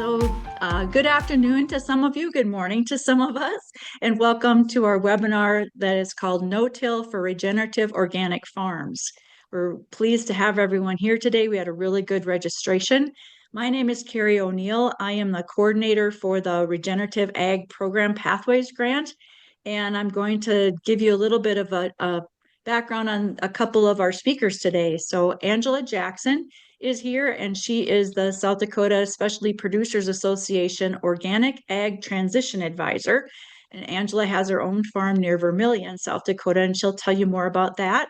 Good afternoon to some of you, good morning to some of us, and welcome to our webinar that is called No-Till for Regenerative Organic Farms. We're pleased to have everyone here today. We had a really good registration. My name is Carrie O'Neill. I am the coordinator for the Regenerative Ag Program Pathways Grant, and I'm going to give you a little bit of a background on a couple of our speakers today. So Angela Jackson is here, and she is the South Dakota Specialty Producers Association Organic Ag Transition Advisor. And Angela has her own farm near Vermilion, South Dakota, and she'll tell you more about that.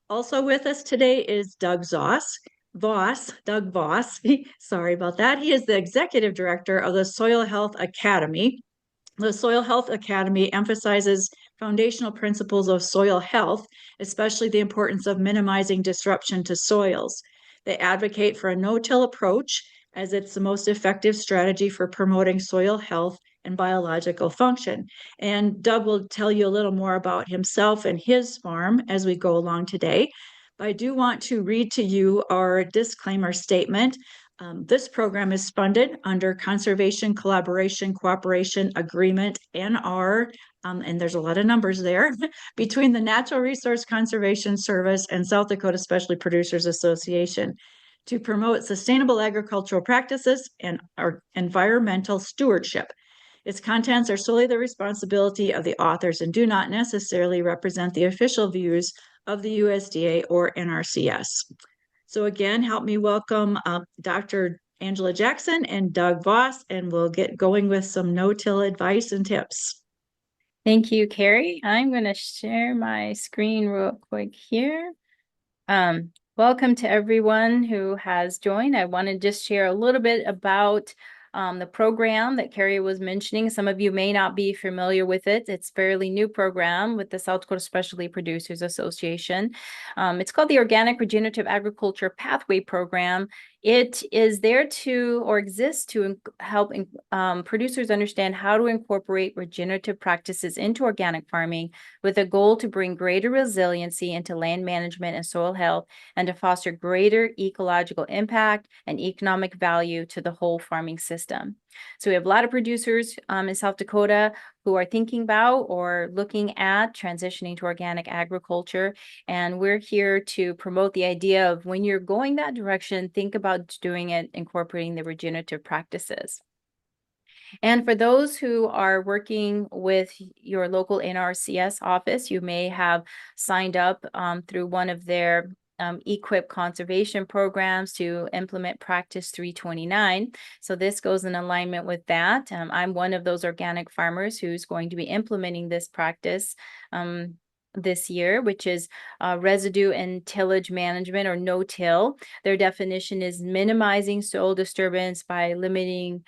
Also with us today is Doug Doug Voss. Sorry about that. He is the Executive Director of the Soil Health Academy. The Soil Health Academy emphasizes foundational principles of soil health, especially the importance of minimizing disruption to soils. They advocate for a no-till approach as it's the most effective strategy for promoting soil health and biological function. And Doug will tell you a little more about himself and his farm as we go along today. But I do want to read to you our disclaimer statement. This program is funded under Conservation Collaboration Cooperation Agreement, NR, and there's a lot of numbers there, between the Natural Resource Conservation Service and South Dakota Specialty Producers Association to promote sustainable agricultural practices and our environmental stewardship. Its contents are solely the responsibility of the authors and do not necessarily represent the official views of the USDA or NRCS. So again, help me welcome Dr. Angela Jackson and Doug Voss, and we'll get going with some no-till advice and tips. Thank you, Carrie. I'm going to share my screen real quick here. Welcome to everyone who has joined. I want to just share a little bit about the program that Carrie was mentioning. Some of you may not be familiar with it. It's a fairly new program with the South Dakota Specialty Producers Association. It's called the Organic Regenerative Agriculture Pathway Program. It is there to, or exists to, help producers understand how to incorporate regenerative practices into organic farming with a goal to bring greater resiliency into land management and soil health, and to foster greater ecological impact and economic value to the whole farming system. So we have a lot of producers in South Dakota who are thinking about or looking at transitioning to organic agriculture. And we're here to promote the idea of when you're going that direction, think about doing it, incorporating the regenerative practices. And for those who are working with your local NRCS office, you may have signed up through one of their EQIP conservation programs to implement Practice 329. So this goes in alignment with that. I'm one of those organic farmers who's going to be implementing this practice this year, which is residue and tillage management, or no-till. Their definition is minimizing soil disturbance by limiting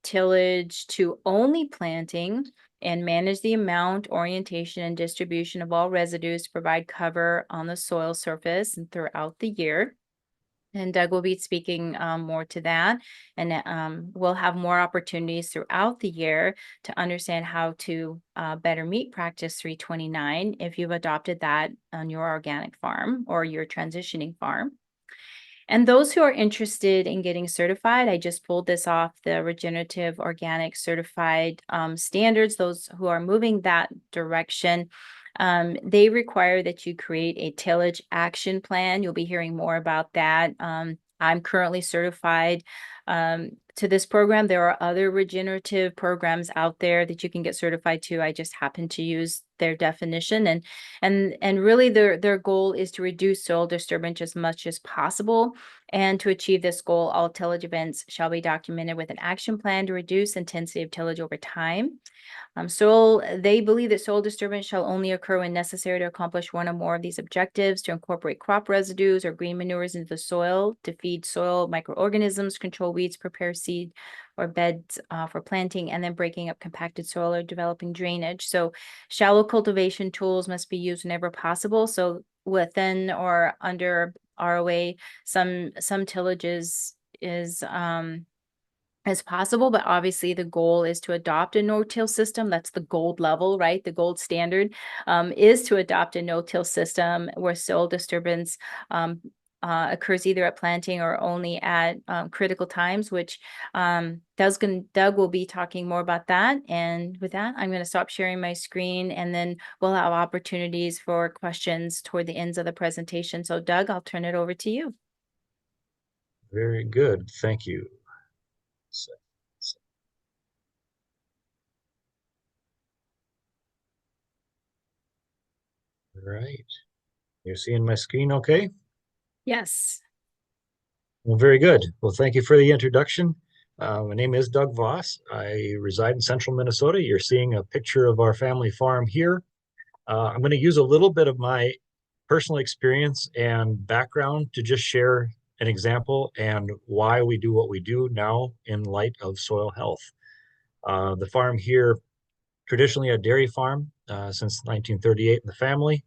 tillage to only planting, and manage the amount, orientation, and distribution of all residues to provide cover on the soil surface and throughout the year. And Doug will be speaking more to that. And we'll have more opportunities throughout the year to understand how to better meet Practice 329 if you've adopted that on your organic farm or your transitioning farm. And those who are interested in getting certified, I just pulled this off the Regenerative Organic Certified standards. Those who are moving that direction, they require that you create a tillage action plan. You'll be hearing more about that. I'm currently certified to this program. There are other regenerative programs out there that you can get certified to. I just happen to use their definition, and really their goal is to reduce soil disturbance as much as possible. And to achieve this goal, all tillage events shall be documented with an action plan to reduce intensity of tillage over time. They believe that soil disturbance shall only occur when necessary to accomplish one or more of these objectives: to incorporate crop residues or green manures into the soil, to feed soil microorganisms, control weeds, prepare seed or beds for planting, and then breaking up compacted soil or developing drainage. So shallow cultivation tools must be used whenever possible. So within or under ROA, some tillage is as possible, but obviously the goal is to adopt a no-till system. That's the gold level, right? The gold standard is to adopt a no-till system where soil disturbance occurs either at planting or only at critical times, which Doug will be talking more about that. And with that, I'm going to stop sharing my screen, and then we'll have opportunities for questions toward the ends of the presentation. So Doug, I'll turn it over to you. Very good. Thank you. All right. You're seeing my screen okay? Yes. Well, very good. Well, thank you for the introduction. My name is Doug Voss. I reside in central Minnesota. You're seeing a picture of our family farm here. I'm going to use a little bit of my personal experience and background to just share an example and why we do what we do now in light of soil health. The farm here, traditionally a dairy farm since 1938 in the family.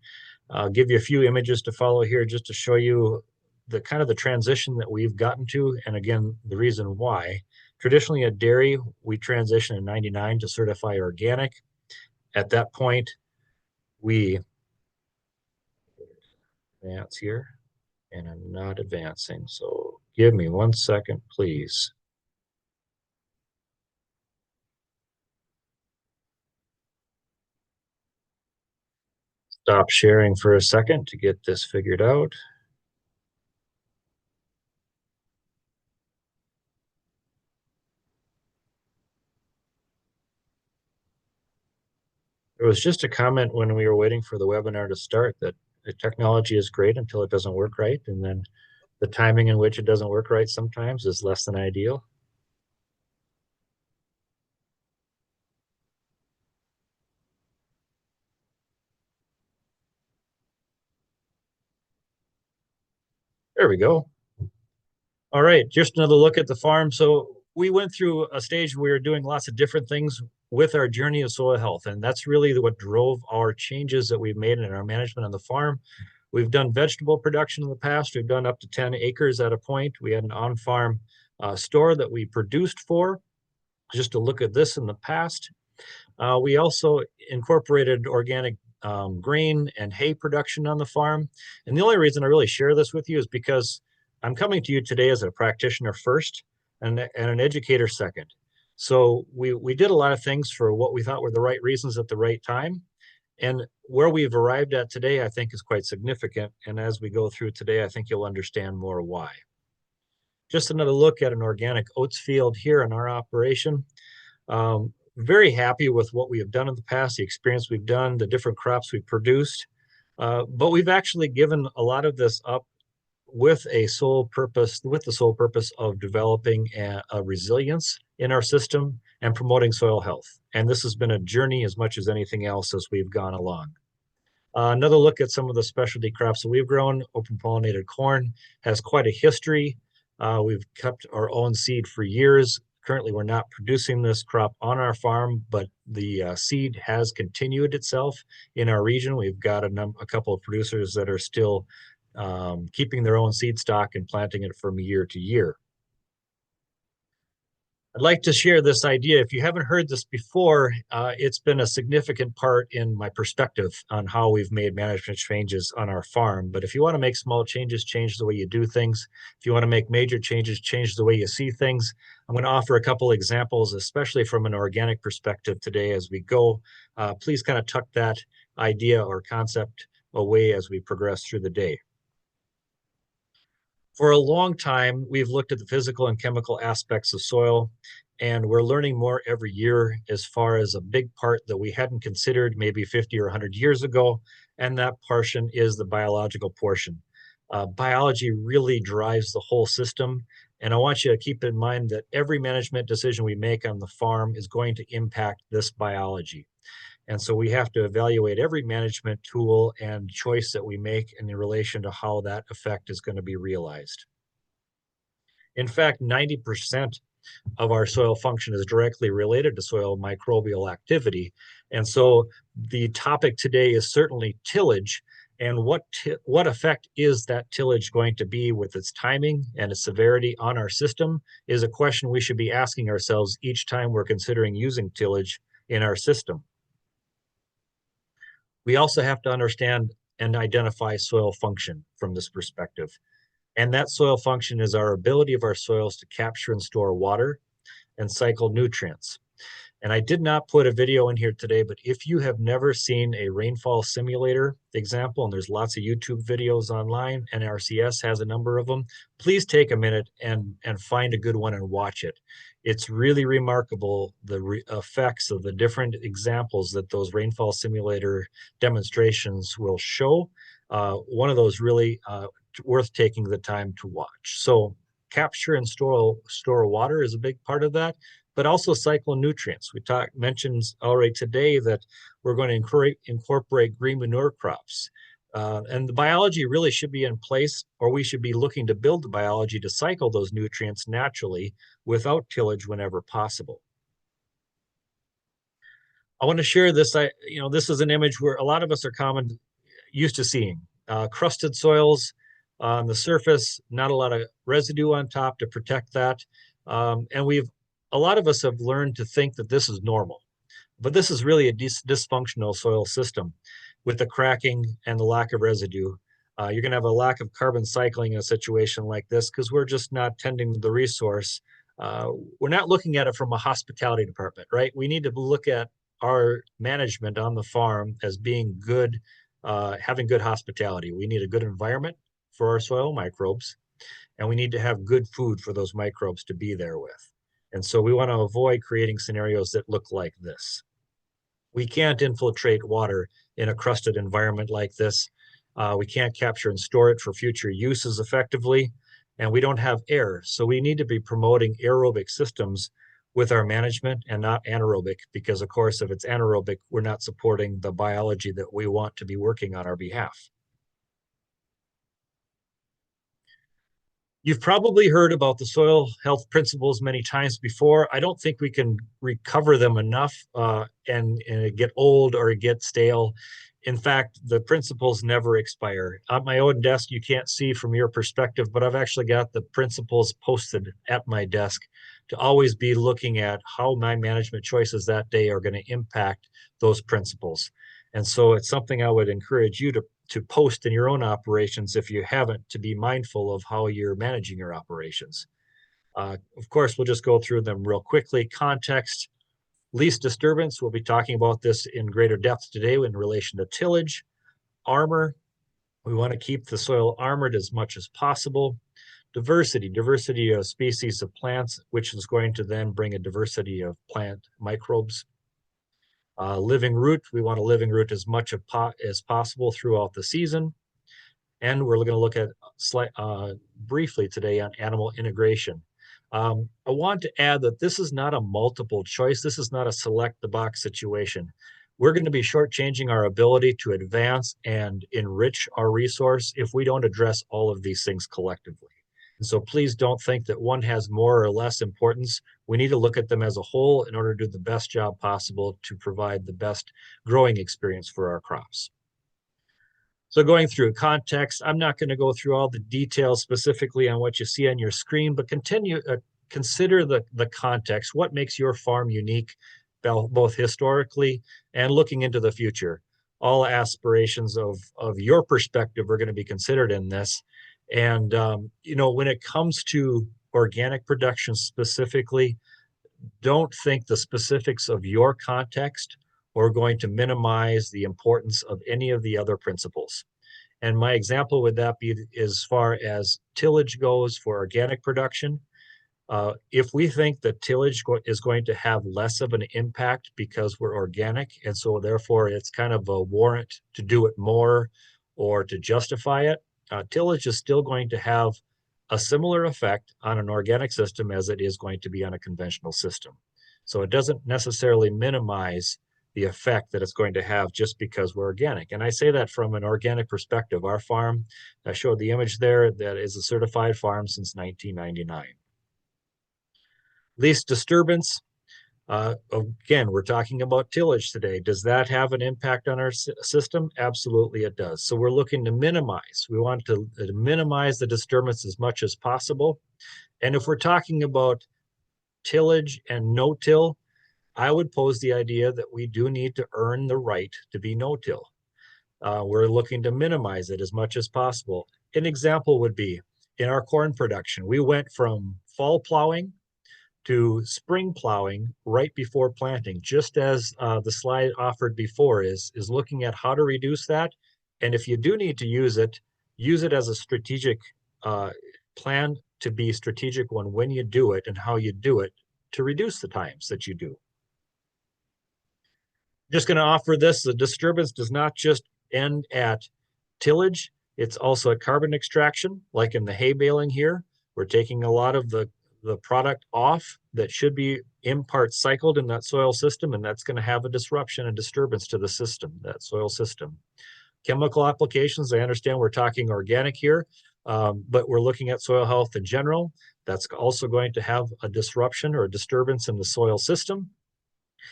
I'll give you a few images to follow here just to show you the kind of the transition that we've gotten to, and again, the reason why. Traditionally at dairy, we transitioned in 99 to certify organic. At that point, we advance here, and I'm not advancing, so give me 1 second, please. Stop sharing for a second to get this figured out. There was just a comment when we were waiting for the webinar to start that the technology is great until it doesn't work right, and then the timing in which it doesn't work right sometimes is less than ideal. There we go. All right, just another look at the farm. So we went through a stage where we were doing lots of different things with our journey of soil health, and that's really what drove our changes that we've made in our management on the farm. We've done vegetable production in the past. We've done up to 10 acres at a point. We had an on-farm store that we produced for. Just to look at this in the past. We also incorporated organic grain and hay production on the farm. And the only reason I really share this with you is because I'm coming to you today as a practitioner first and an educator second. So we did a lot of things for what we thought were the right reasons at the right time. And where we've arrived at today, I think, is quite significant. And as we go through today, I think you'll understand more why. Just another look at an organic oats field here in our operation. Very happy with what we have done in the past, the experience we've done, the different crops we've produced. But we've actually given a lot of this up with the sole purpose of developing a resilience in our system and promoting soil health. And this has been a journey as much as anything else as we've gone along. Another look at some of the specialty crops that we've grown. Open pollinated corn has quite a history. We've kept our own seed for years. Currently, we're not producing this crop on our farm, but the seed has continued itself in our region. We've got a couple of producers that are still keeping their own seed stock and planting it from year to year. I'd like to share this idea. If you haven't heard this before, it's been a significant part in my perspective on how we've made management changes on our farm. But if you want to make small changes, change the way you do things. If you want to make major changes, change the way you see things. I'm going to offer a couple examples, especially from an organic perspective today as we go. Please kind of tuck that idea or concept away as we progress through the day. For a long time, we've looked at the physical and chemical aspects of soil, and we're learning more every year as far as a big part that we hadn't considered maybe 50 or 100 years ago, and that portion is the biological portion. Biology really drives the whole system, and I want you to keep in mind that every management decision we make on the farm is going to impact this biology. And so we have to evaluate every management tool and choice that we make in relation to how that effect is going to be realized. In fact, 90% of our soil function is directly related to soil microbial activity. And so the topic today is certainly tillage. And what effect is that tillage going to be with its timing and its severity on our system is a question we should be asking ourselves each time we're considering using tillage in our system. We also have to understand and identify soil function from this perspective. And that soil function is our ability of our soils to capture and store water and cycle nutrients. And I did not put a video in here today, but if you have never seen a rainfall simulator example, and there's lots of YouTube videos online, NRCS has a number of them, please take a minute and find a good one and watch it. It's really remarkable the effects of the different examples that those rainfall simulator demonstrations will show. One of those really worth taking the time to watch. So capture and store water is a big part of that, but also cycle nutrients. We mentioned already today that we're going to incorporate green manure crops. And the biology really should be in place, or we should be looking to build the biology to cycle those nutrients naturally without tillage whenever possible. I want to share this. This is an image where a lot of us are used to seeing crusted soils on the surface, not a lot of residue on top to protect that. And a lot of us have learned to think that this is normal, but this is really a dysfunctional soil system with the cracking and the lack of residue. You're going to have a lack of carbon cycling in a situation like this because we're just not tending to the resource. We're not looking at it from a hospitality department, right? We need to look at our management on the farm as being good, having good hospitality. We need a good environment for our soil microbes, and we need to have good food for those microbes to be there with. And so we want to avoid creating scenarios that look like this. We can't infiltrate water in a crusted environment like this. We can't capture and store it for future uses effectively, and we don't have air. So we need to be promoting aerobic systems with our management and not anaerobic, because of course, if it's anaerobic, we're not supporting the biology that we want to be working on our behalf. You've probably heard about the soil health principles many times before. I don't think we can recover them enough and get old or get stale. In fact, the principles never expire. On my own desk, you can't see from your perspective, but I've actually got the principles posted at my desk to always be looking at how my management choices that day are going to impact those principles. And so it's something I would encourage you to post in your own operations if you haven't, to be mindful of how you're managing your operations. Of course, we'll just go through them real quickly. Context, least disturbance. We'll be talking about this in greater depth today in relation to tillage. Armor, we want to keep the soil armored as much as possible. Diversity of species of plants, which is going to then bring a diversity of plant microbes. Living root, we want a living root as much as possible throughout the season. And we're going to look at briefly today on animal integration. I want to add that this is not a multiple choice. This is not a select the box situation. We're going to be shortchanging our ability to advance and enrich our resource if we don't address all of these things collectively. And so please don't think that one has more or less importance. We need to look at them as a whole in order to do the best job possible to provide the best growing experience for our crops. So going through context, I'm not going to go through all the details specifically on what you see on your screen, but consider the context. What makes your farm unique, both historically and looking into the future? All aspirations of your perspective are going to be considered in this. And, when it comes to organic production specifically, don't think the specifics of your context are going to minimize the importance of any of the other principles. And my example would that be as far as tillage goes for organic production. If we think that tillage is going to have less of an impact because we're organic, and so therefore it's kind of a warrant to do it more or to justify it, tillage is still going to have a similar effect on an organic system as it is going to be on a conventional system. So it doesn't necessarily minimize the effect that it's going to have just because we're organic. And I say that from an organic perspective. Our farm, I showed the image there, that is a certified farm since 1999. Least disturbance. Again, we're talking about tillage today. Does that have an impact on our system? Absolutely it does. So we're looking to minimize. We want to minimize the disturbance as much as possible. And if we're talking about tillage and no-till, I would pose the idea that we do need to earn the right to be no-till. We're looking to minimize it as much as possible. An example would be, in our corn production. We went from fall plowing to spring plowing right before planting, just as the slide offered before is looking at how to reduce that. And if you do need to use it as a strategic plan to be strategic when you do it and how you do it to reduce the times that you do. Just going to offer this, the disturbance does not just end at tillage, it's also at carbon extraction, like in the hay baling here. We're taking a lot of the product off that should be in part cycled in that soil system, and that's going to have a disruption and disturbance to the system, that soil system. Chemical applications, I understand we're talking organic here, but we're looking at soil health in general. That's also going to have a disruption or a disturbance in the soil system.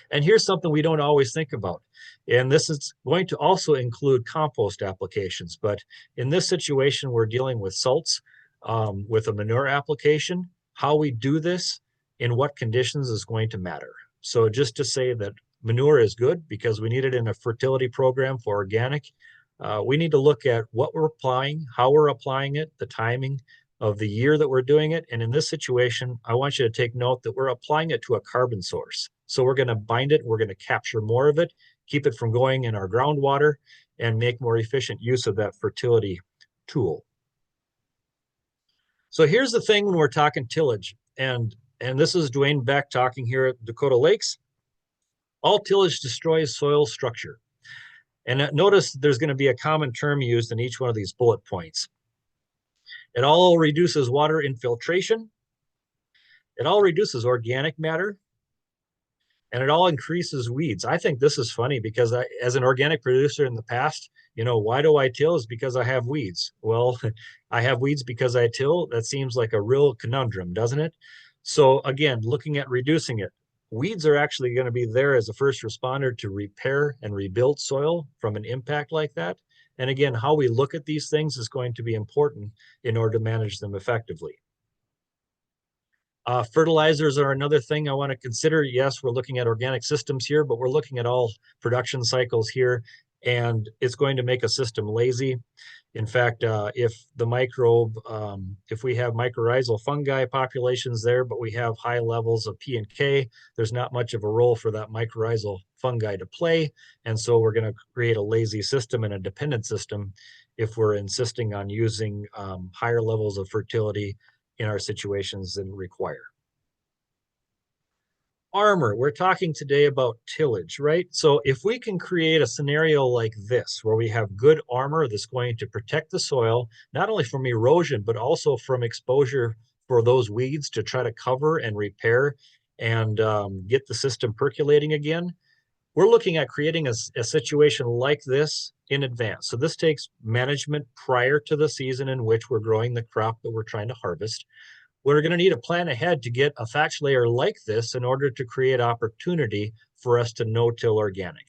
And here's something we don't always think about. And this is going to also include compost applications. But in this situation, we're dealing with salts, with a manure application. How we do this, in what conditions is going to matter. So just to say that manure is good because we need it in a fertility program for organic, we need to look at what we're applying, how we're applying it, the timing of the year that we're doing it. And in this situation, I want you to take note that we're applying it to a carbon source. So we're going to bind it, we're going to capture more of it, keep it from going in our groundwater, and make more efficient use of that fertility tool. So here's the thing when we're talking tillage, and this is Dwayne Beck talking here at Dakota Lakes. All tillage destroys soil structure. And notice there's going to be a common term used in each one of these bullet points. It all reduces water infiltration. It all reduces organic matter. And it all increases weeds. I think this is funny because as an organic producer in the past, why do I till? Is because I have weeds. Well, I have weeds because I till. That seems like a real conundrum, doesn't it? So again, looking at reducing it, weeds are actually going to be there as a first responder to repair and rebuild soil from an impact like that. And again, how we look at these things is going to be important in order to manage them effectively. Fertilizers are another thing I want to consider. Yes, we're looking at organic systems here, but we're looking at all production cycles here, and it's going to make a system lazy. In fact, if the microbe, if we have mycorrhizal fungi populations there, but we have high levels of P and K, there's not much of a role for that mycorrhizal fungi to play. And so we're going to create a lazy system and a dependent system if we're insisting on using higher levels of fertility in our situations than require. Armor, we're talking today about tillage, right? So if we can create a scenario like this, where we have good armor that's going to protect the soil, not only from erosion, but also from exposure for those weeds to try to cover and repair and get the system percolating again, we're looking at creating a situation like this in advance. So this takes management prior to the season in which we're growing the crop that we're trying to harvest. We're going to need a plan ahead to get a thatch layer like this in order to create opportunity for us to no-till organic.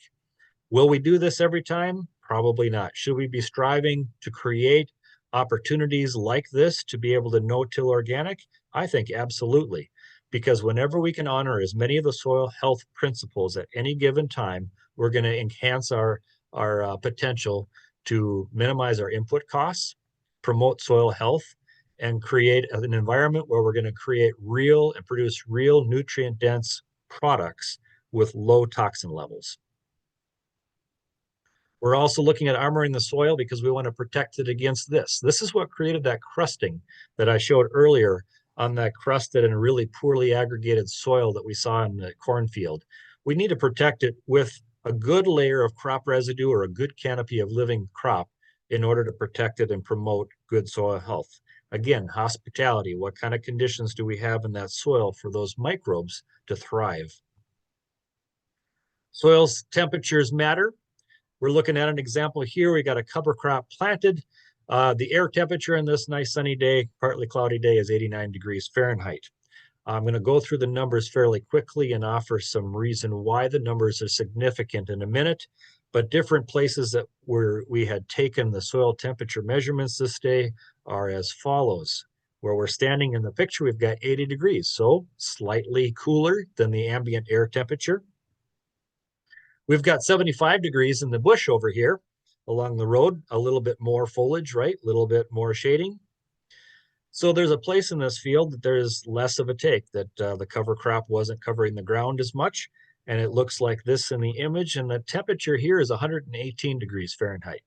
Will we do this every time? Probably not. Should we be striving to create opportunities like this to be able to no-till organic? I think absolutely. Because whenever we can honor as many of the soil health principles at any given time, we're going to enhance our potential to minimize our input costs, promote soil health, and create an environment where we're going to create real and produce real nutrient-dense products with low toxin levels. We're also looking at armoring the soil because we want to protect it against this. This is what created that crusting that I showed earlier on that crusted and really poorly aggregated soil that we saw in the cornfield. We need to protect it with a good layer of crop residue or a good canopy of living crop in order to protect it and promote good soil health. Again, hospitality, what kind of conditions do we have in that soil for those microbes to thrive? Soil's temperatures matter. We're looking at an example here. We got a cover crop planted. The air temperature in this nice sunny day, partly cloudy day, is 89 degrees Fahrenheit. I'm going to go through the numbers fairly quickly and offer some reason why the numbers are significant in a minute. But different places that we had taken the soil temperature measurements this day are as follows. Where we're standing in the picture, we've got 80 degrees, so slightly cooler than the ambient air temperature. We've got 75 degrees in the bush over here along the road, a little bit more foliage, right? A little bit more shading. So there's a place in this field that there's less of a take, that the cover crop wasn't covering the ground as much. And it looks like this in the image. And the temperature here is 118 degrees Fahrenheit.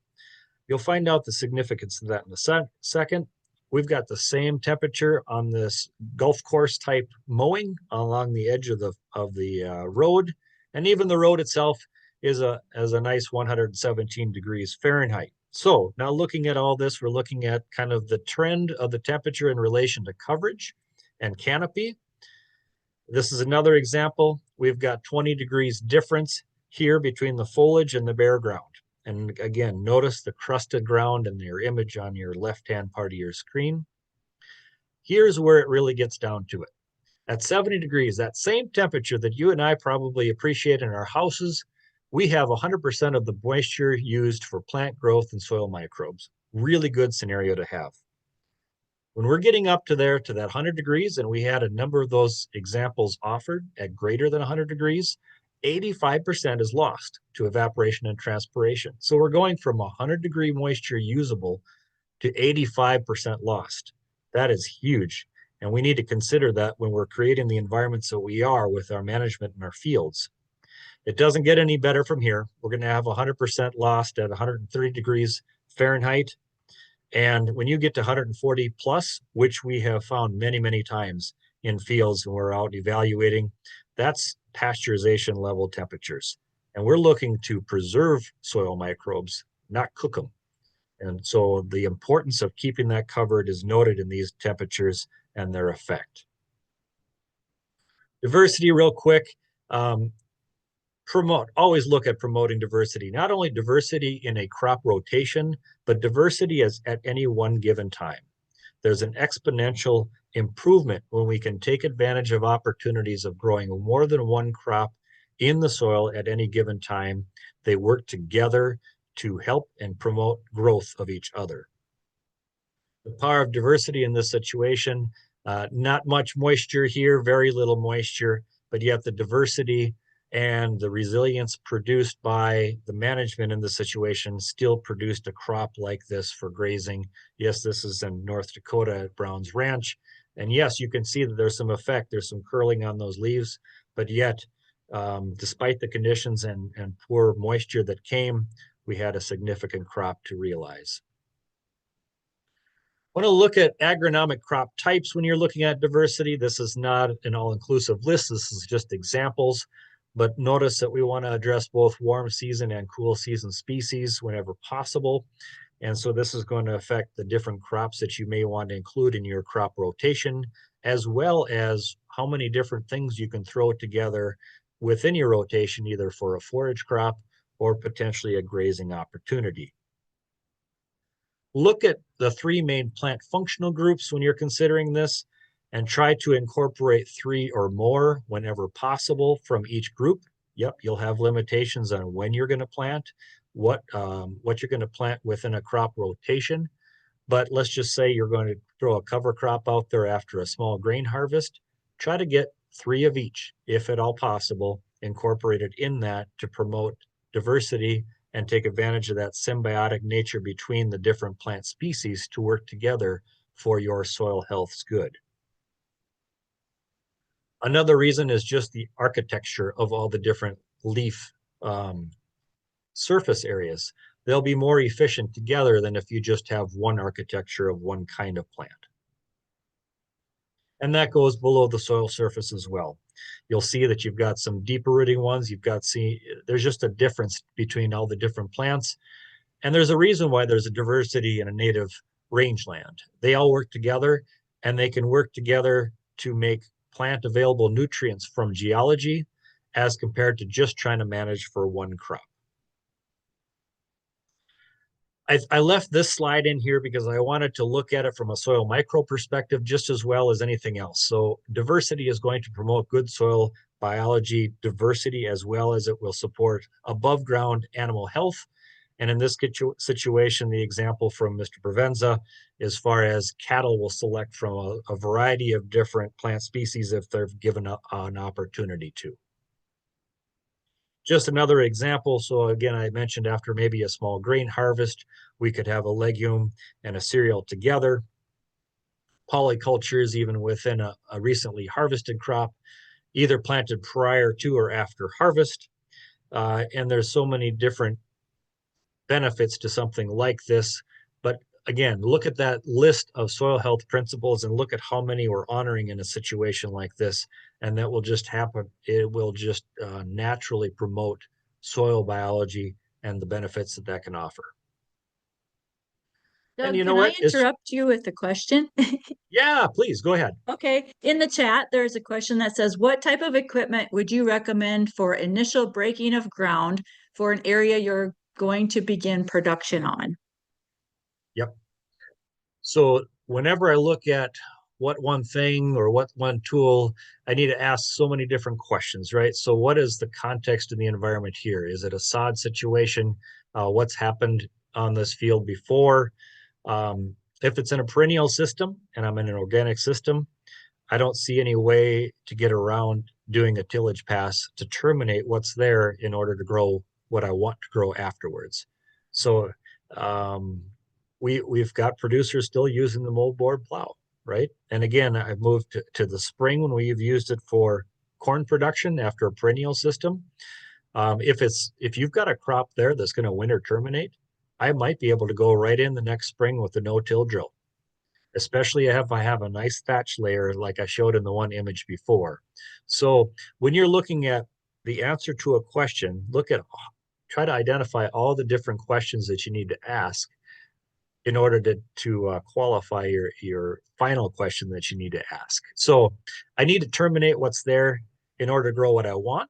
You'll find out the significance of that in a second. We've got the same temperature on this golf course type mowing along the edge of the road. And even the road itself is a nice 117 degrees Fahrenheit. So now looking at all this, we're looking at kind of the trend of the temperature in relation to coverage and canopy. This is another example. We've got 20 degrees difference here between the foliage and the bare ground. And again, notice the crusted ground in your image on your left-hand part of your screen. Here's where it really gets down to it. At 70 degrees, that same temperature that you and I probably appreciate in our houses, we have 100% of the moisture used for plant growth and soil microbes. Really good scenario to have. When we're getting up to there to that 100 degrees, and we had a number of those examples offered at greater than 100 degrees, 85% is lost to evaporation and transpiration. So we're going from 100-degree moisture usable to 85% lost. That is huge. And we need to consider that when we're creating the environments that we are with our management in our fields. It doesn't get any better from here. We're going to have 100% lost at 130 degrees Fahrenheit. And when you get to 140 plus, which we have found many, many times in fields when we're out evaluating, that's pasteurization level temperatures. And we're looking to preserve soil microbes, not cook them. And so the importance of keeping that covered is noted in these temperatures and their effect. Diversity, real quick. Always look at promoting diversity, not only diversity in a crop rotation, but diversity at any one given time. There's an exponential improvement when we can take advantage of opportunities of growing more than one crop in the soil at any given time. They work together to help and promote growth of each other. The power of diversity in this situation, not much moisture here, very little moisture, but yet the diversity and the resilience produced by the management in the situation still produced a crop like this for grazing. Yes, this is in North Dakota at Brown's Ranch. And yes, you can see that there's some effect. There's some curling on those leaves, but yet, despite the conditions and poor moisture that came, we had a significant crop to realize. I want to look at agronomic crop types when you're looking at diversity. This is not an all-inclusive list. This is just examples. But notice that we want to address both warm season and cool season species whenever possible. And so this is going to affect the different crops that you may want to include in your crop rotation, as well as how many different things you can throw together within your rotation, either for a forage crop or potentially a grazing opportunity. Look at the three main plant functional groups when you're considering this, and try to incorporate 3 or more whenever possible from each group. Yep, you'll have limitations on when you're going to plant, what you're going to plant within a crop rotation. But let's just say you're going to throw a cover crop out there after a small grain harvest. Try to get 3 of each, if at all possible, incorporated in that to promote diversity and take advantage of that symbiotic nature between the different plant species to work together for your soil health's good. Another reason is just the architecture of all the different leaf surface areas. They'll be more efficient together than if you just have one architecture of one kind of plant. And that goes below the soil surface as well. You'll see that you've got some deeper rooting ones. There's just a difference between all the different plants. And there's a reason why there's a diversity in a native rangeland. They all work together, and they can work together to make plant available nutrients from geology as compared to just trying to manage for one crop. I left this slide in here because I wanted to look at it from a soil micro perspective just as well as anything else. So diversity is going to promote good soil biology diversity, as well as it will support above ground animal health. And in this situation, the example from Mr. Provenza, as far as cattle will select from a variety of different plant species if they're given an opportunity to. Just another example. So again, I mentioned after maybe a small grain harvest, we could have a legume and a cereal together. polycultures even within a recently harvested crop, either planted prior to or after harvest. And there's so many different benefits to something like this. But again, look at that list of soil health principles and look at how many we're honoring in a situation like this. And that will just happen. It will just naturally promote soil biology and the benefits that that can offer. And Doug, you know can I what? interrupt you with a question? Yeah, please go ahead. Okay, in the chat, there's a question that says, what type of equipment would you recommend for initial breaking of ground for an area you're going to begin production on? Yep. So whenever I look at what one thing or what one tool, I need to ask so many different questions, right? So what is the context in the environment here? Is it a sod situation? What's happened on this field before? If it's in a perennial system and I'm in an organic system, I don't see any way to get around doing a tillage pass to terminate what's there in order to grow what I want to grow afterwards. So um, we've got producers still using the moldboard plow, right? And again, I've moved to the spring when we've used it for corn production after a perennial system. If you've got a crop there that's going to winter terminate, I might be able to go right in the next spring with the no-till drill, especially if I have a nice thatch layer like I showed in the one image before. So when you're looking at the answer to a question, try to identify all the different questions that you need to ask in order to qualify your final question that you need to ask. So I need to terminate what's there in order to grow what I want,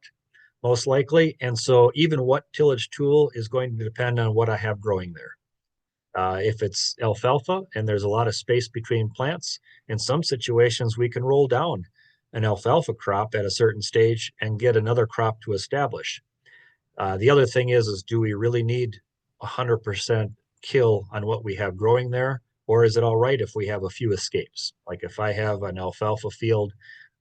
most likely. And so even what tillage tool is going to depend on what I have growing there. If it's alfalfa and there's a lot of space between plants, in some situations we can roll down an alfalfa crop at a certain stage and get another crop to establish. The other thing is do we really need 100% kill on what we have growing there? Or is it all right if we have a few escapes? Like if I have an alfalfa field,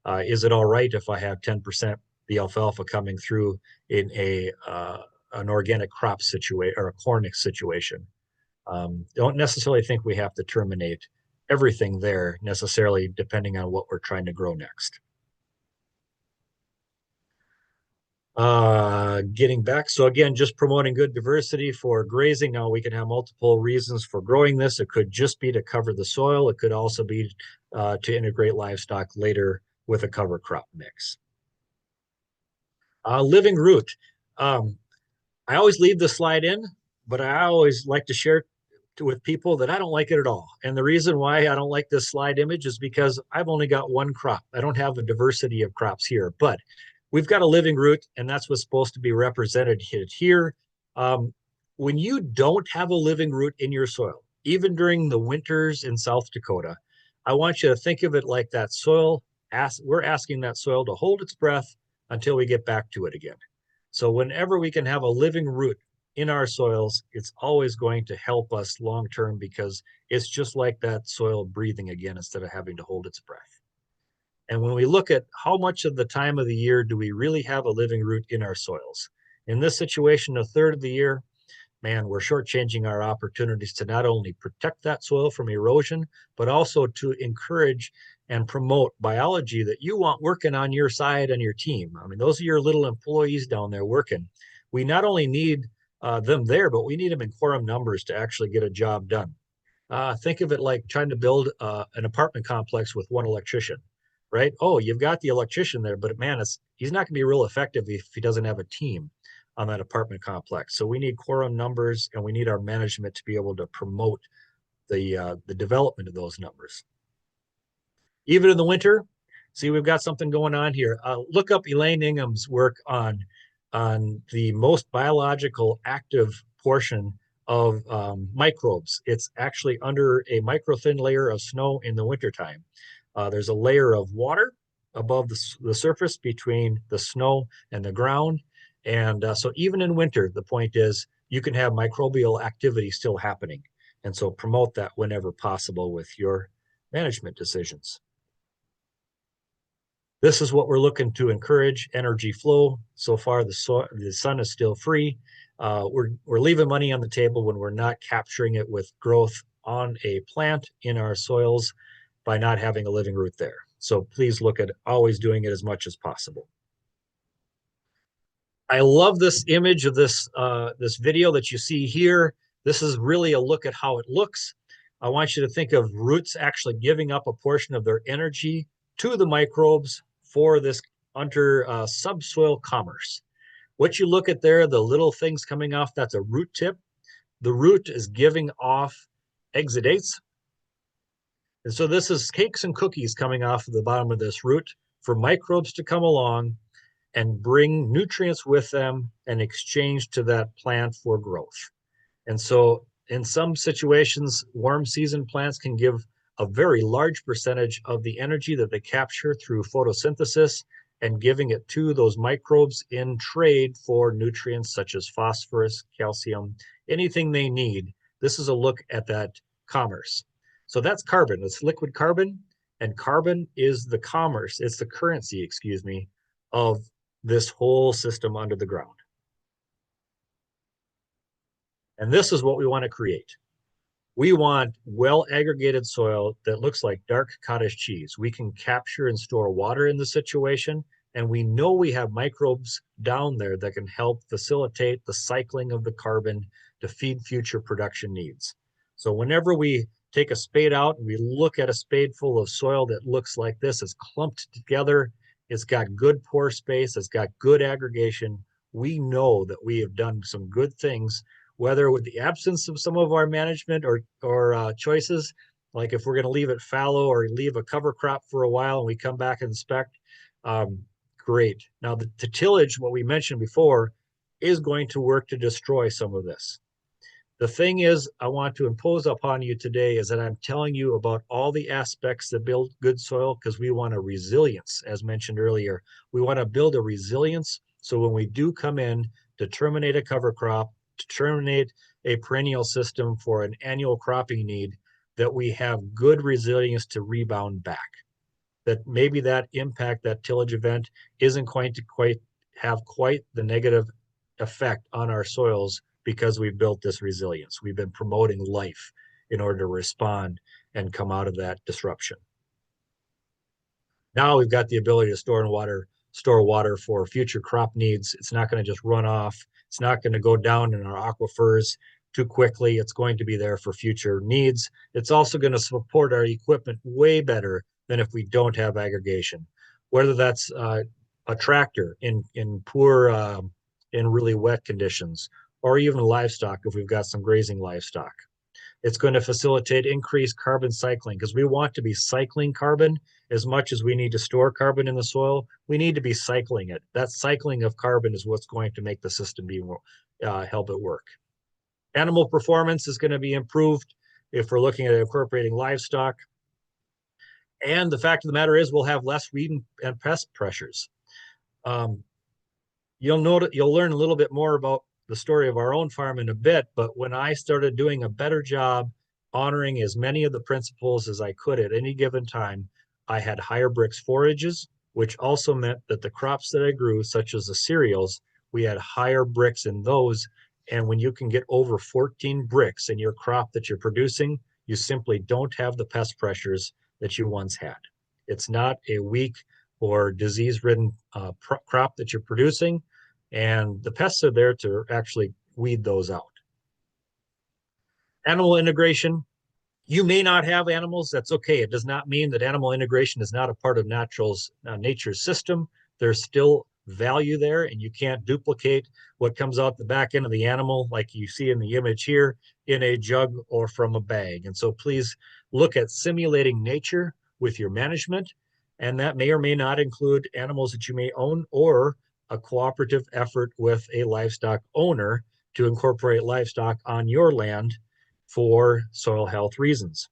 is it all right if I have 10% the alfalfa coming through in an organic crop situation or a cornic situation? Don't necessarily think we have to terminate everything there necessarily, depending on what we're trying to grow next. Getting back. So again, just promoting good diversity for grazing. Now we can have multiple reasons for growing this. It could just be to cover the soil. It could also be to integrate livestock later with a cover crop mix. Living root. I always leave the slide in, but I always like to share with people that I don't like it at all. And the reason why I don't like this slide image is because I've only got one crop. I don't have a diversity of crops here, but we've got a living root, and that's what's supposed to be represented here. When you don't have a living root in your soil, even during the winters in South Dakota, I want you to think of it like that soil. We're asking that soil to hold its breath until we get back to it again. So whenever we can have a living root in our soils, it's always going to help us long term because it's just like that soil breathing again instead of having to hold its breath. And when we look at how much of the time of the year do we really have a living root in our soils? In this situation, a third of the year, man, we're shortchanging our opportunities to not only protect that soil from erosion, but also to encourage and promote biology that you want working on your side and your team. I mean, those are your little employees down there working. We not only need them there, but we need them in quorum numbers to actually get a job done. Think of it like trying to build an apartment complex with one electrician, right? Oh, you've got the electrician there, but man, he's not going to be real effective if he doesn't have a team on that apartment complex. So we need quorum numbers, and we need our management to be able to promote the development of those numbers. Even in the winter, see, we've got something going on here. Look up Elaine Ingham's work on the most biological active portion of microbes. It's actually under a microthin layer of snow in the wintertime. There's a layer of water above the surface between the snow and the ground. And so even in winter, the point is you can have microbial activity still happening. And so promote that whenever possible with your management decisions. This is what we're looking to encourage: energy flow. So far, the sun is still free. We're leaving money on the table when we're not capturing it with growth on a plant in our soils. by not having a living root there. So please look at always doing it as much as possible. I love this image of this video that you see here. This is really a look at how it looks. I want you to think of roots actually giving up a portion of their energy to the microbes for this under subsoil commerce. What you look at there, the little things coming off, that's a root tip. The root is giving off exudates. And so this is cakes and cookies coming off of the bottom of this root for microbes to come along and bring nutrients with them and exchange to that plant for growth. And so in some situations, warm season plants can give a very large percentage of the energy that they capture through photosynthesis and giving it to those microbes in trade for nutrients such as phosphorus, calcium, anything they need. This is a look at that commerce. So that's carbon, it's liquid carbon, and carbon is the commerce, it's the currency, excuse me, of this whole system under the ground. And this is what we want to create. We want well aggregated soil that looks like dark cottage cheese. We can capture and store water in the situation, and we know we have microbes down there that can help facilitate the cycling of the carbon to feed future production needs. So whenever we take a spade out and we look at a spade full of soil that looks like this, it's clumped together, it's got good pore space, it's got good aggregation, we know that we have done some good things, whether with the absence of some of our management or choices, like if we're going to leave it fallow or leave a cover crop for a while and we come back and inspect, great. Now the tillage, what we mentioned before, is going to work to destroy some of this. The thing is, I want to impose upon you today is that I'm telling you about all the aspects that build good soil because we want a resilience, as mentioned earlier. We want to build a resilience so when we do come in to terminate a cover crop, to terminate a perennial system for an annual cropping need, that we have good resilience to rebound back. That maybe that impact, that tillage event, isn't going to have the negative effect on our soils because we've built this resilience. We've been promoting life in order to respond and come out of that disruption. Now we've got the ability to store water for future crop needs. It's not going to just run off. It's not going to go down in our aquifers too quickly. It's going to be there for future needs. It's also going to support our equipment way better than if we don't have aggregation. Whether that's a tractor in really wet conditions, or even livestock if we've got some grazing livestock. It's going to facilitate increased carbon cycling because we want to be cycling carbon as much as we need to store carbon in the soil. We need to be cycling it. That cycling of carbon is what's going to make the system help it work. Animal performance is going to be improved if we're looking at incorporating livestock. And the fact of the matter is we'll have less weed and pest pressures. You'll learn a little bit more about the story of our own farm in a bit, but when I started doing a better job honoring as many of the principles as I could at any given time, I had higher Brix forages, which also meant that the crops that I grew, such as the cereals, we had higher Brix in those. And when you can get over 14 Brix in your crop that you're producing, you simply don't have the pest pressures that you once had. It's not a weak or disease-ridden crop that you're producing, and the pests are there to actually weed those out. Animal integration. You may not have animals, that's okay. It does not mean that animal integration is not a part of nature's system. There's still value there, and you can't duplicate what comes out the back end of the animal like you see in the image here in a jug or from a bag. And so please look at simulating nature with your management, and that may or may not include animals that you may own or a cooperative effort with a livestock owner to incorporate livestock on your land for soil health reasons.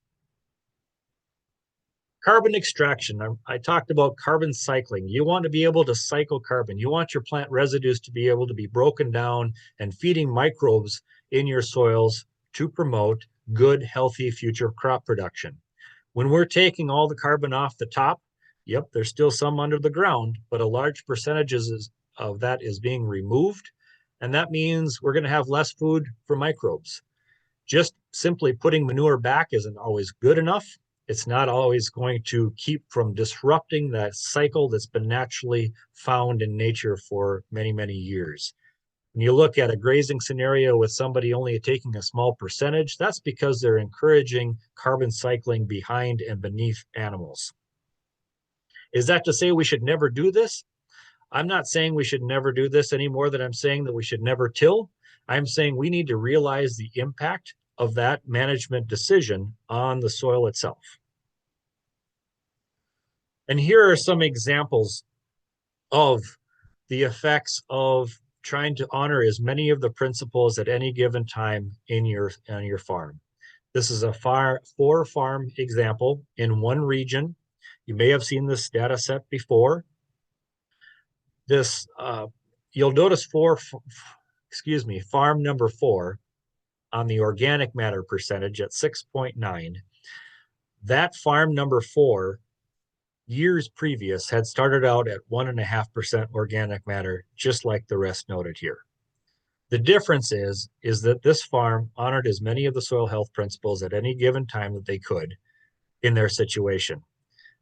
Carbon extraction. I talked about carbon cycling. You want to be able to cycle carbon. You want your plant residues to be able to be broken down and feeding microbes in your soils to promote good, healthy future crop production. When we're taking all the carbon off the top, yep, there's still some under the ground, but a large percentage of that is being removed. And that means we're going to have less food for microbes. Just simply putting manure back isn't always good enough. It's not always going to keep from disrupting that cycle that's been naturally found in nature for many, many years. When you look at a grazing scenario with somebody only taking a small percentage, that's because they're encouraging carbon cycling behind and beneath animals. Is that to say we should never do this? I'm not saying we should never do this any more than I'm saying that we should never till. I'm saying we need to realize the impact of that management decision on the soil itself. And here are some examples of the effects of trying to honor as many of the principles at any given time on your farm. This is a 4-farm example in one region. You may have seen this data set before. This you'll notice farm number 4 on the organic matter percentage at 6.9. That farm number 4 years previous had started out at 1.5% organic matter, just like the rest noted here. The difference is that this farm honored as many of the soil health principles at any given time that they could in their situation.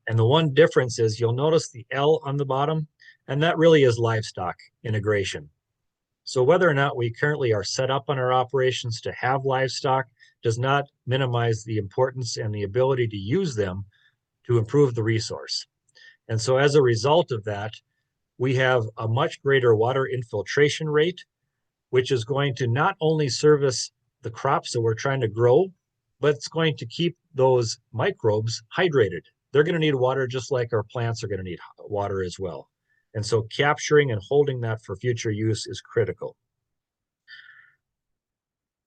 And the one difference is you'll notice the L on the bottom, and that really is livestock integration. So whether or not we currently are set up on our operations to have livestock does not minimize the importance and the ability to use them to improve the resource. And so as a result of that, we have a much greater water infiltration rate, which is going to not only service the crops that we're trying to grow, but it's going to keep those microbes hydrated. They're going to need water just like our plants are going to need water as well. And so capturing and holding that for future use is critical.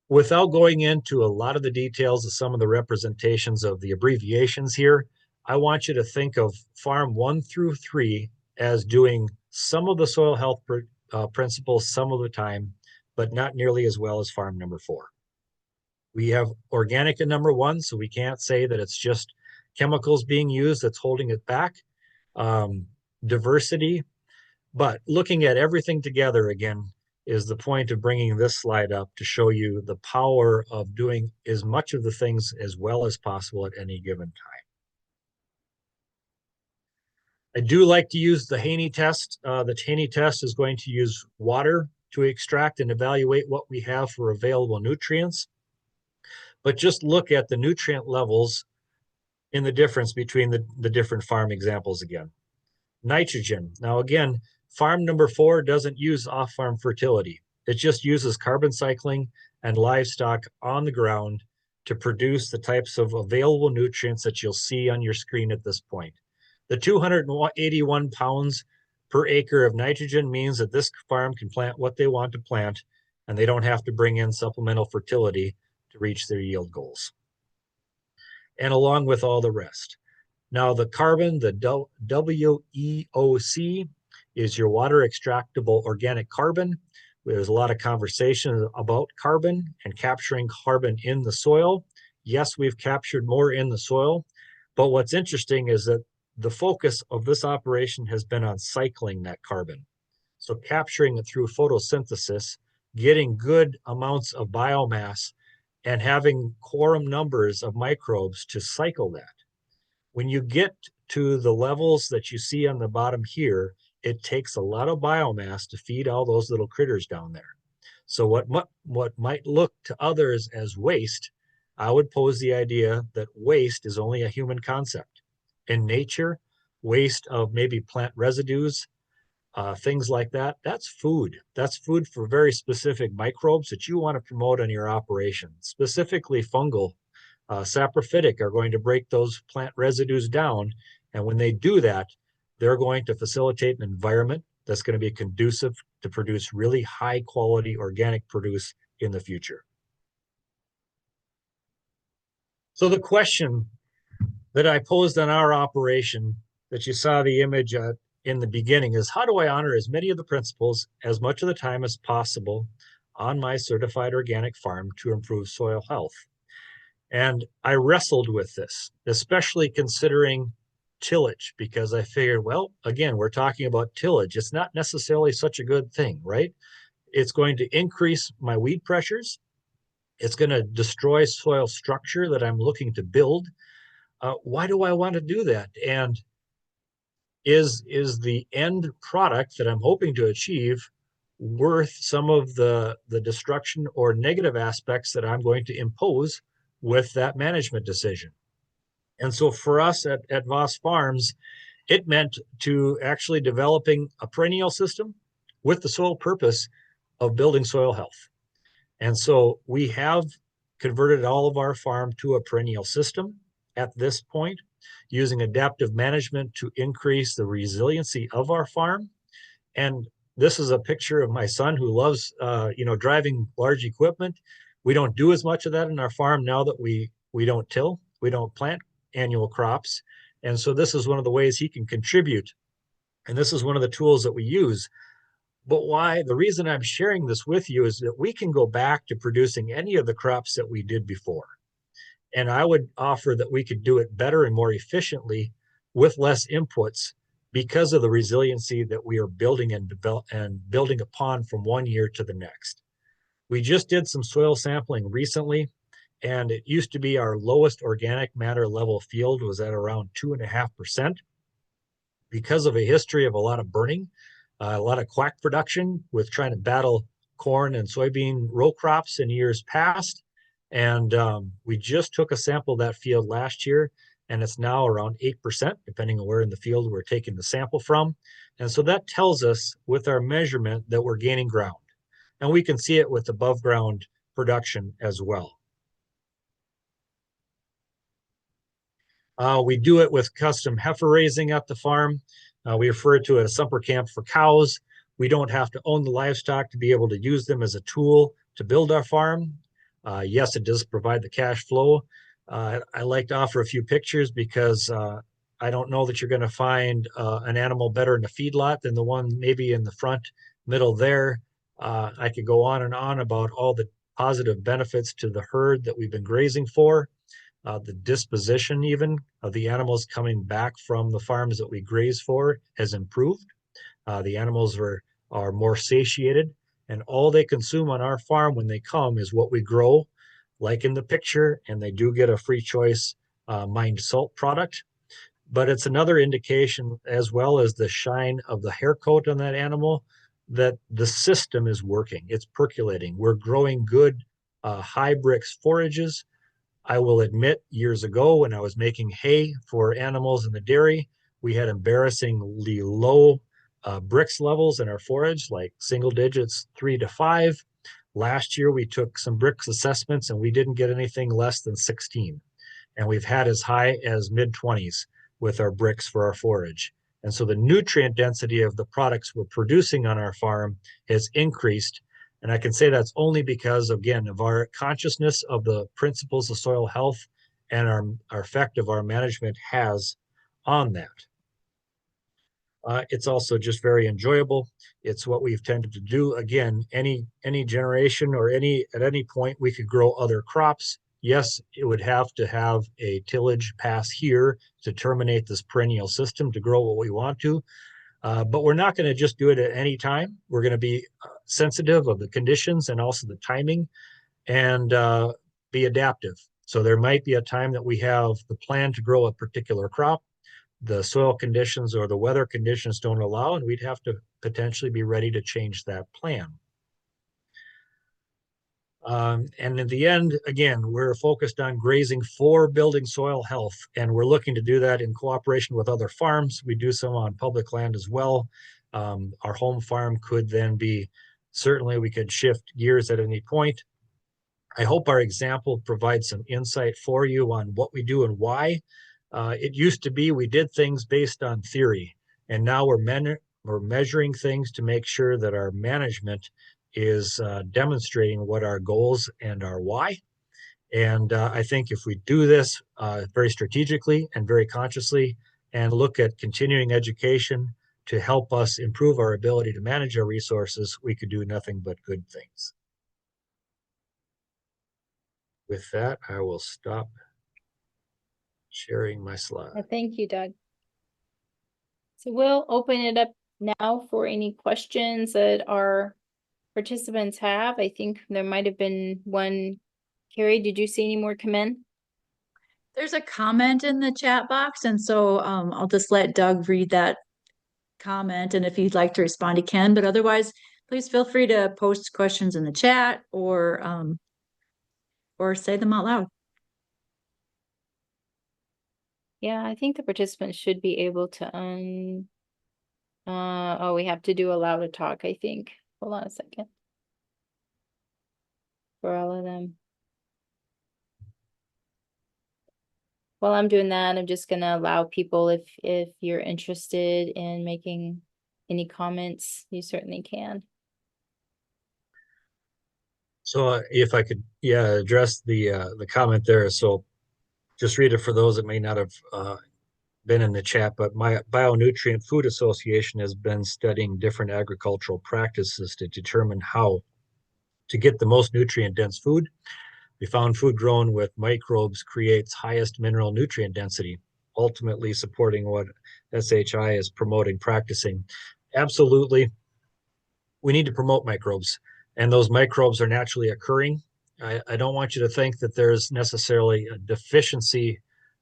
Without going into a lot of the details of some of the representations of the abbreviations here, I want you to think of farm 1 through 3 as doing some of the soil health principles some of the time, but not nearly as well as farm number 4. We have organic in number 1, so we can't say that it's just chemicals being used that's holding it back. Diversity, but looking at everything together again is the point of bringing this slide up to show you the power of doing as much of the things as well as possible at any given time. I do like to use the Haney test. The Haney test is going to use water to extract and evaluate what we have for available nutrients. But just look at the nutrient levels in the difference between the different farm examples again. Nitrogen. Now again, farm number 4 doesn't use off-farm fertility. It just uses carbon cycling and livestock on the ground to produce the types of available nutrients that you'll see on your screen at this point. The 281 pounds per acre of nitrogen means that this farm can plant what they want to plant, and they don't have to bring in supplemental fertility to reach their yield goals. And along with all the rest. Now the carbon, the WEOC, is your water extractable organic carbon. There's a lot of conversation about carbon and capturing carbon in the soil. Yes, we've captured more in the soil, but what's interesting is that the focus of this operation has been on cycling that carbon. So capturing it through photosynthesis, getting good amounts of biomass, and having quorum numbers of microbes to cycle that. When you get to the levels that you see on the bottom here, it takes a lot of biomass to feed all those little critters down there. So what might look to others as waste, I would pose the idea that waste is only a human concept. In nature, waste of maybe plant residues, things like that, that's food. That's food for very specific microbes that you want to promote in your operation. Specifically fungal, saprophytic are going to break those plant residues down. And when they do that, they're going to facilitate an environment that's going to be conducive to produce really high quality organic produce in the future. So the question that I posed on our operation that you saw the image in the beginning is, how do I honor as many of the principles as much of the time as possible on my certified organic farm to improve soil health? And I wrestled with this, especially considering tillage, because I figured, well, again, we're talking about tillage. It's not necessarily such a good thing, right? It's going to increase my weed pressures. It's going to destroy soil structure that I'm looking to build. why do I want to do that? And is the end product that I'm hoping to achieve worth some of the destruction or negative aspects that I'm going to impose with that management decision? And so for us at Voss Farms, it meant to actually developing a perennial system with the sole purpose of building soil health. And so we have converted all of our farm to a perennial system at this point, using adaptive management to increase the resiliency of our farm. And this is a picture of my son who loves, driving large equipment. We don't do as much of that in our farm now that we don't till, we don't plant annual crops. And so this is one of the ways he can contribute. And this is one of the tools that we use. But why? The reason I'm sharing this with you is that we can go back to producing any of the crops that we did before. And I would offer that we could do it better and more efficiently with less inputs because of the resiliency that we are building and building upon from one year to the next. We just did some soil sampling recently, and it used to be our lowest organic matter level field was at around 2.5%. Because of a history of a lot of burning, a lot of quack production with trying to battle corn and soybean row crops in years past. And we just took a sample of that field last year, and it's now around 8%, depending on where in the field we're taking the sample from. And so that tells us with our measurement that we're gaining ground. And we can see it with above ground production as well. We do it with custom heifer raising at the farm. We refer to it as sumper camp for cows. We don't have to own the livestock to be able to use them as a tool to build our farm. Yes, it does provide the cash flow. I like to offer a few pictures because I don't know that you're going to find an animal better in a feedlot than the one maybe in the front middle there. I could go on and on about all the positive benefits to the herd that we've been grazing for. The disposition even of the animals coming back from the farms that we graze for has improved. The animals are more satiated, and all they consume on our farm when they come is what we grow, like in the picture, and they do get a free choice mined salt product. But it's another indication, as well as the shine of the hair coat on that animal, that the system is working. It's percolating. We're growing good high brix forages. I will admit, years ago when I was making hay for animals in the dairy, we had embarrassingly low brix levels in our forage, like single digits, 3 to 5. Last year, we took some brix assessments and we didn't get anything less than 16. And we've had as high as mid-20s with our brix for our forage. And so the nutrient density of the products we're producing on our farm has increased. And I can say that's only because, again, of our consciousness of the principles of soil health and our effect of our management has on that. It's also just very enjoyable. It's what we've tended to do. Again, any generation or at any point we could grow other crops. Yes, it would have to have a tillage pass here to terminate this perennial system to grow what we want to. But we're not going to just do it at any time. We're going to be sensitive of the conditions and also the timing and be adaptive. So there might be a time that we have the plan to grow a particular crop. The soil conditions or the weather conditions don't allow, and we'd have to potentially be ready to change that plan. And in the end, again, we're focused on grazing for building soil health, and we're looking to do that in cooperation with other farms. We do some on public land as well. Our home farm could then be, certainly we could shift gears at any point. I hope our example provides some insight for you on what we do and why. It used to be we did things based on theory, and now we're measuring things to make sure that our management is demonstrating what our goals and our why. And I think if we do this very strategically and very consciously and look at continuing education to help us improve our ability to manage our resources, we could do nothing but good things. With that, I will stop sharing my slide. Thank you, Doug. So we'll open it up now for any questions that our participants have. I think there might have been one. Carrie, did you see any more come in? There's a comment in the chat box, and so I'll just let Doug read that comment, and if you'd like to respond, he can. But otherwise, please feel free to post questions in the chat or say them out loud. Yeah, I think the participants should be able to oh, we have to do allow to talk, I think. Hold on a second. For all of them. While I'm doing that, I'm just gonna allow people, if you're interested in making any comments, you certainly can. So if I could, address the comment there. So just read it for those that may not have been in the chat, but my Bionutrient Food Association has been studying different agricultural practices to determine how to get the most nutrient dense food. We found food grown with microbes creates highest mineral nutrient density, ultimately supporting what SHI is promoting, practicing. Absolutely, we need to promote microbes, and those microbes are naturally occurring. I don't want you to think that there's necessarily a deficiency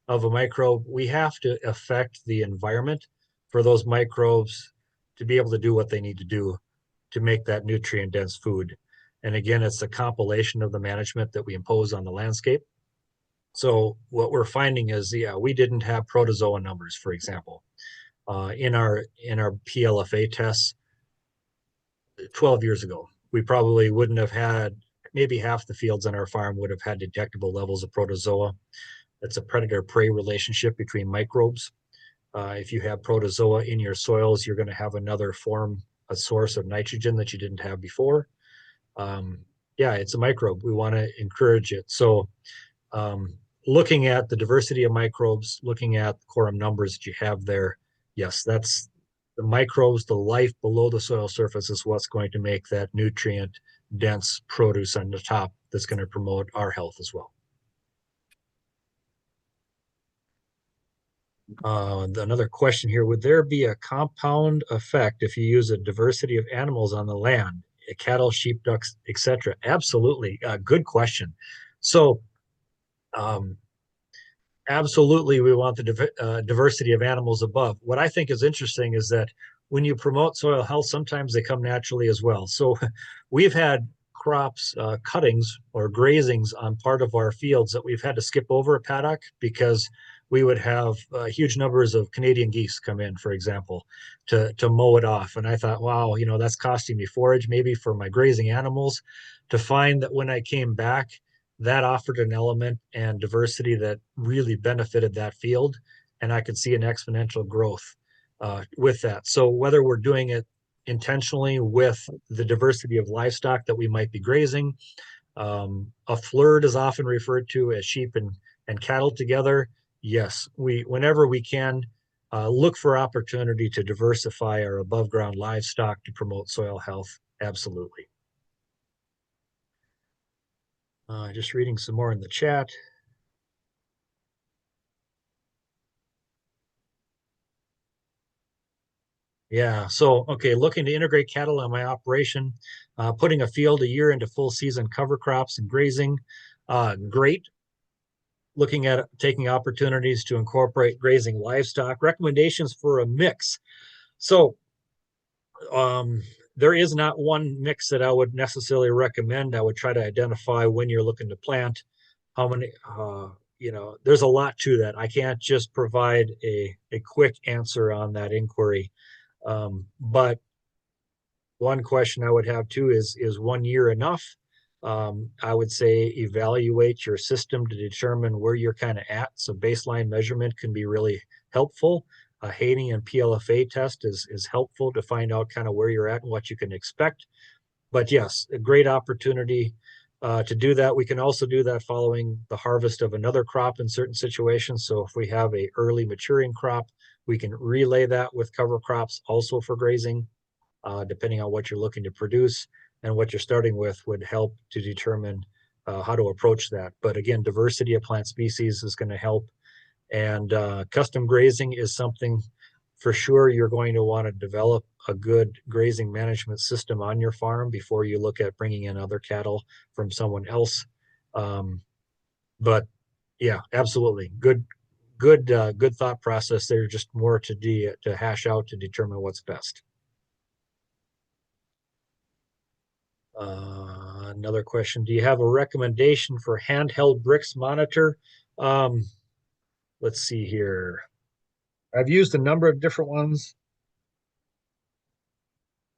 of a microbe. We have to affect the environment for those microbes to be able to do what they need to do to make that nutrient dense food. And again, it's a compilation of the management that we impose on the landscape. So what we're finding is, we didn't have protozoa numbers, for example, in our PLFA tests 12 years ago. We probably wouldn't have had, maybe half the fields on our farm would have had detectable levels of protozoa. That's a predator-prey relationship between microbes. If you have protozoa in your soils, you're going to have another form, a source of nitrogen that you didn't have before. It's a microbe. We want to encourage it. So looking at the diversity of microbes, looking at quorum numbers that you have there, yes, that's the microbes, the life below the soil surface is what's going to make that nutrient dense produce on the top that's going to promote our health as well. Another question here, would there be a compound effect if you use a diversity of animals on the land, cattle, sheep, ducks, etc.? Absolutely. Good question. So absolutely, we want the diversity of animals above. What I think is interesting is that when you promote soil health, sometimes they come naturally as well. So we've had crops, cuttings or grazings on part of our fields that we've had to skip over a paddock because we would have huge numbers of Canadian geese come in, for example, to mow it off. And I thought, wow, that's costing me forage maybe for my grazing animals. To find that when I came back, that offered an element and diversity that really benefited that field. And I could see an exponential growth with that. So whether we're doing it intentionally with the diversity of livestock that we might be grazing, a flirt is often referred to as sheep and cattle together. Yes, whenever we can, look for opportunity to diversify our above ground livestock to promote soil health. Absolutely. Just reading some more in the chat. Yeah, so, okay, looking to integrate cattle in my operation, putting a field a year into full season cover crops and grazing. Great. Looking at taking opportunities to incorporate grazing livestock. Recommendations for a mix. So there is not one mix that I would necessarily recommend. I would try to identify when you're looking to plant, how many, there's a lot to that. I can't just provide a quick answer on that inquiry. But one question I would have too is 1 year enough? I would say evaluate your system to determine where you're kind of at. So baseline measurement can be really helpful. Haney and PLFA test is helpful to find out kind of where you're at and what you can expect. But yes, a great opportunity to do that. We can also do that following the harvest of another crop in certain situations. So if we have a early maturing crop, we can relay that with cover crops also for grazing, depending on what you're looking to produce, and what you're starting with would help to determine how to approach that. But again, diversity of plant species is going to help. And custom grazing is something for sure you're going to want to develop a good grazing management system on your farm before you look at bringing in other cattle from someone else. But Yeah, absolutely. Good thought process. There's just more to hash out to determine what's best. Another question: do you have a recommendation for handheld bricks monitor? Um, let's see here. I've used a number of different ones.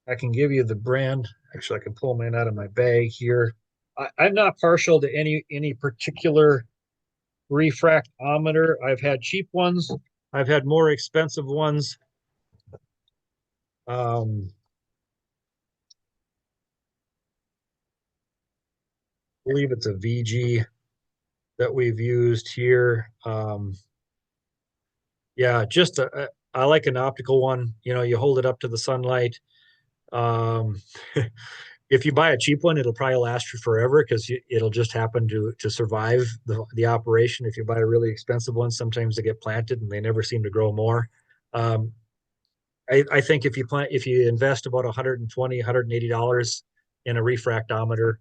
I can give you the brand. Actually, I can pull mine out of my bag here. I'm not partial to any particular refractometer. I've had cheap ones. I've had more expensive ones. Um, I believe it's a VG that we've used here. Yeah, I like an optical one. You know, you hold it up to the sunlight. Um, if you buy a cheap one, it'll probably last you forever because it'll just happen to survive the operation. If you buy a really expensive one, sometimes they get planted and they never seem to grow more. Um, I think if you invest about 120, $180 in a refractometer,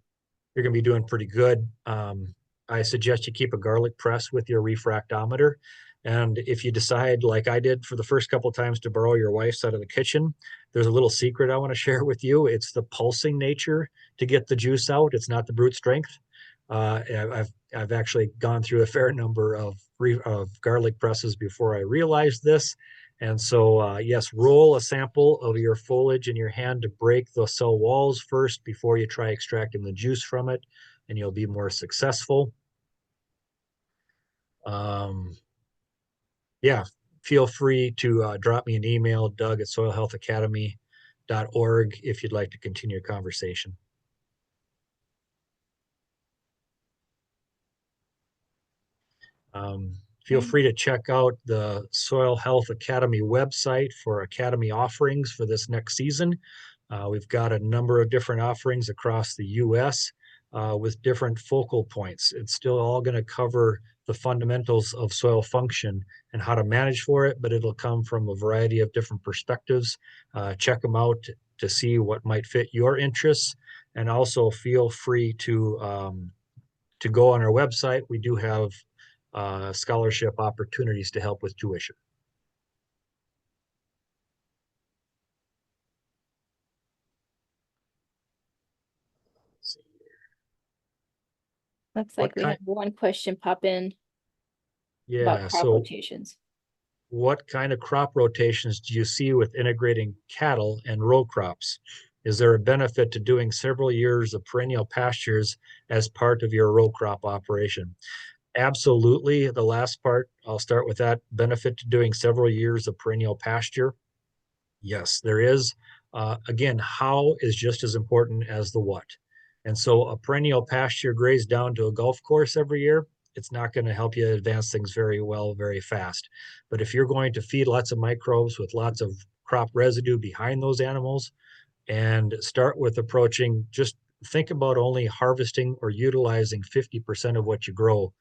you're going to be doing pretty good. I suggest you keep a garlic press with your refractometer. And if you decide, like I did for the first couple of times, to borrow your wife's out of the kitchen, there's a little secret I want to share with you. It's the pulsing nature to get the juice out. It's not the brute strength. I've actually gone through a fair number of garlic presses before I realized this. And so, yes, roll a sample of your foliage in your hand to break the cell walls first before you try extracting the juice from it, and you'll be more successful. Um, yeah, feel free to drop me an email, Doug@soilhealthacademy.org, if you'd like to continue a conversation. Feel free to check out the Soil Health Academy website for Academy offerings for this next season. We've got a number of different offerings across the US with different focal points. It's still all going to cover the fundamentals of soil function and how to manage for it, but it'll come from a variety of different perspectives. Check them out to see what might fit your interests, and also feel free to go on our website. We do have scholarship opportunities to help with tuition. Looks What like we kind? have one question pop in about Yeah. crop So, rotations. what kind of crop rotations do you see with integrating cattle and row crops? Is there a benefit to doing several years of perennial pastures as part of your row crop operation? Absolutely. The last part, I'll start with that. Benefit to doing several years of perennial pasture. Yes, there is. Again, how is just as important as the what. And so a perennial pasture grazed down to a golf course every year, it's not going to help you advance things very well, very fast. But if you're going to feed lots of microbes with lots of crop residue behind those animals and start with approaching, just think about only harvesting or utilizing 50% of what you grow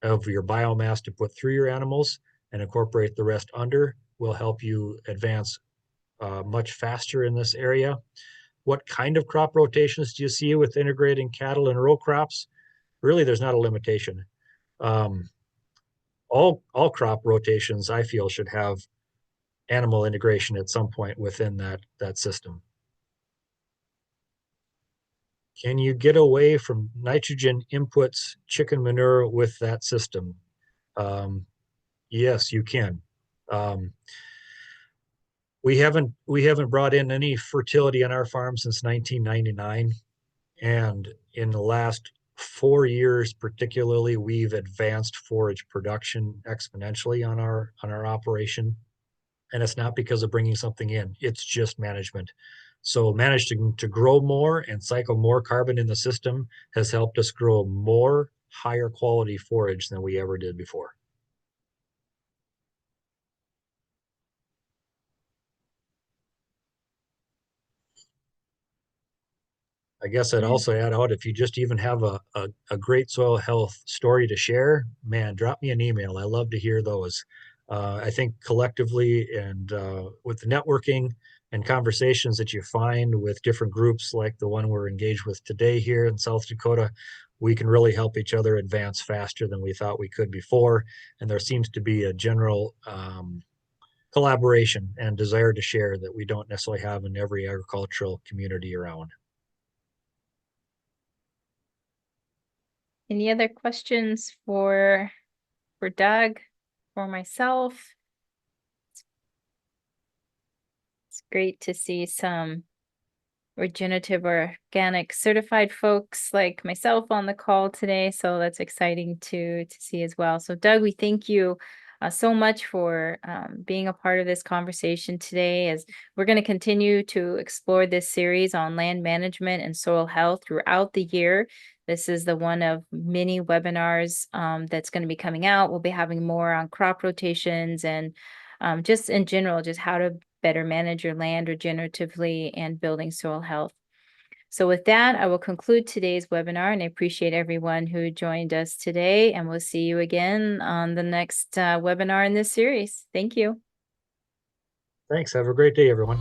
of your biomass to put through your animals and incorporate the rest under will help you advance much faster in this area. What kind of crop rotations do you see with integrating cattle and row crops? Really, there's not a limitation. Um, all crop rotations, I feel, should have animal integration at some point within that system. Can you get away from nitrogen inputs, chicken manure with that system? Um, yes, you can. Um, we haven't brought in any fertility on our farm since 1999. And in the last 4 years, particularly, we've advanced forage production exponentially on our operation. And it's not because of bringing something in; it's just management. So managing to grow more and cycle more carbon in the system has helped us grow more higher quality forage than we ever did before. I guess I'd Yeah. also add out, if you just even have a great soil health story to share, man, drop me an email. I love to hear those. I think collectively and with the networking and conversations that you find with different groups like the one we're engaged with today here in South Dakota, we can really help each other advance faster than we thought we could before. And there seems to be a general collaboration and desire to share that we don't necessarily have in every agricultural community around. Any other questions for Doug, for myself? It's great to see some regenerative or organic certified folks like myself on the call today. So that's exciting to see as well. So Doug, we thank you so much for being a part of this conversation today, as we're going to continue to explore this series on land management and soil health throughout the year. This is the one of many webinars that's going to be coming out. We'll be having more on crop rotations and just in general, just how to better manage your land regeneratively and building soil health. So with that, I will conclude today's webinar, and I appreciate everyone who joined us today, and we'll see you again on the next webinar in this series. Thank you. Thanks. Have a great day, everyone.